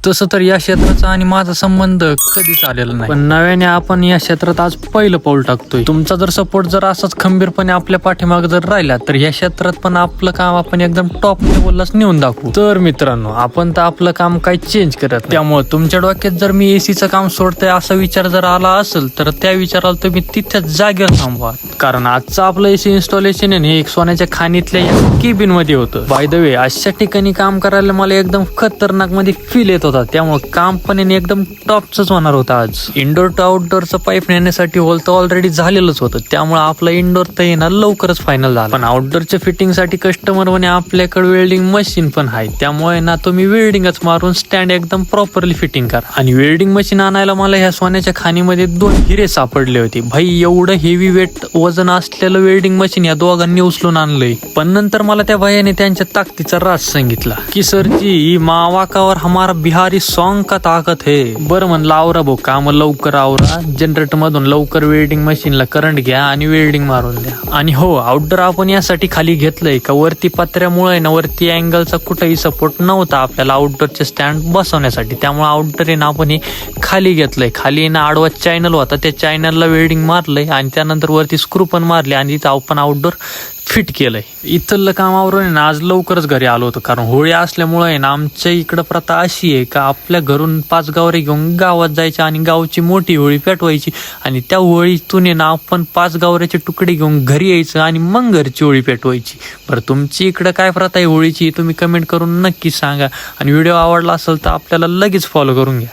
तसं तर या क्षेत्राचा आणि माझा संबंध कधीच आलेला नाही, पण नव्याने आपण या क्षेत्रात आज पहिलं पाऊल टाकतोय. तुमचा जर सपोर्ट जर असाच खंबीरपणे आपल्या पाठीमागे जर राहिला तर या क्षेत्रात पण आपलं काम आपण एकदम टॉप लेवललाच नेऊन दाखवू. तर मित्रांनो, आपण तर आपलं काम काही चेंज करत नाही. त्यामुळे तुमच्या डोक्यात जर मी एसीचं काम सोडतोय असा विचार जर आला असेल तर त्या विचाराला तुम्ही तिथेच जागेवर थांबवा, कारण आजचं आपलं एसी इन्स्टॉलेशन हे एक सोन्याच्या खाणीतल्या केबिन मध्ये होतं. बाय द वे, अशा ठिकाणी काम करायला मला एकदम खतरनाक मध्ये फील येत होता, त्यामुळे काम पण एकदम टॉपच होणार होतं. आज इंडोर टू आउटडोअरचं पाईप नेण्यासाठी होल तर ऑलरेडी झालेलंच होतं, त्यामुळे आपलं इंडोर तर येणार लवकरच फायनल झालं. पण आउटडोअरच्या फिटिंग साठी कस्टमर म्हणे आपल्याकडे वेल्डिंग मशीन पण आहे, त्यामुळे ना तुम्ही वेल्डिंगच मारून स्टँड एकदम प्रॉपरली फिटिंग करा. आणि वेल्डिंग मशीन आणायला मला ह्या सोन्याच्या खाणीमध्ये 2 हिरे सापडले होते. भाई, एवढं हेवी वेट वजन असलेलं वेल्डिंग मशीन या दोघांनी उचलून आणलंय. पण नंतर मला त्या भाईने त्यांच्या ताकदीचा राज सांगितला की सरजी, मावाकावर हमारा बिहारी सॉन्ग का ताकद है. बरं म्हणलं, आवरा भाऊ, काम लवकर आवरा, जनरेटर मधून लवकर वेल्डिंग मशीनला करंट घ्या आणि वेल्डिंग मारून द्या. आणि हो, आउटडोर आपण यासाठी खाली घेतलंय का वरती पत्र्यामुळे ना वरती अँगलचा कुठेही सपोर्ट नव्हता आपल्याला आउटडोरचे स्टँड बसवण्यासाठी, त्यामुळे आउटडोर आहे ना आपण हे खाली घेतलंय. खाली ना आडवा चॅनल होता, त्या चॅनलला वेल्डिंग मारलंय आणि त्यानंतर वरती स्क्रू पण मारले आणि तिथं आपण आउटडोर फिट केलंय. इथलं कामावरून ना आज लवकरच घरी आलो होतो, कारण होळी असल्यामुळे ना आमच्या इकडं प्रथा अशी आहे का आपल्या घरून 5 गावरे घेऊन गावात जायचे आणि गावची मोठी होळी पेटवायची आणि त्या होळीतून ना आपण 5 गावऱ्याचे तुकडे घेऊन घरी यायचं आणि मग घरची होळी पेटवायची. बरं, तुमची इकडं काय प्रथा आहे होळीची तुम्ही कमेंट करून नक्की सांगा, आणि व्हिडिओ आवडला असेल तर आपल्याला लगेच फॉलो करून घ्या.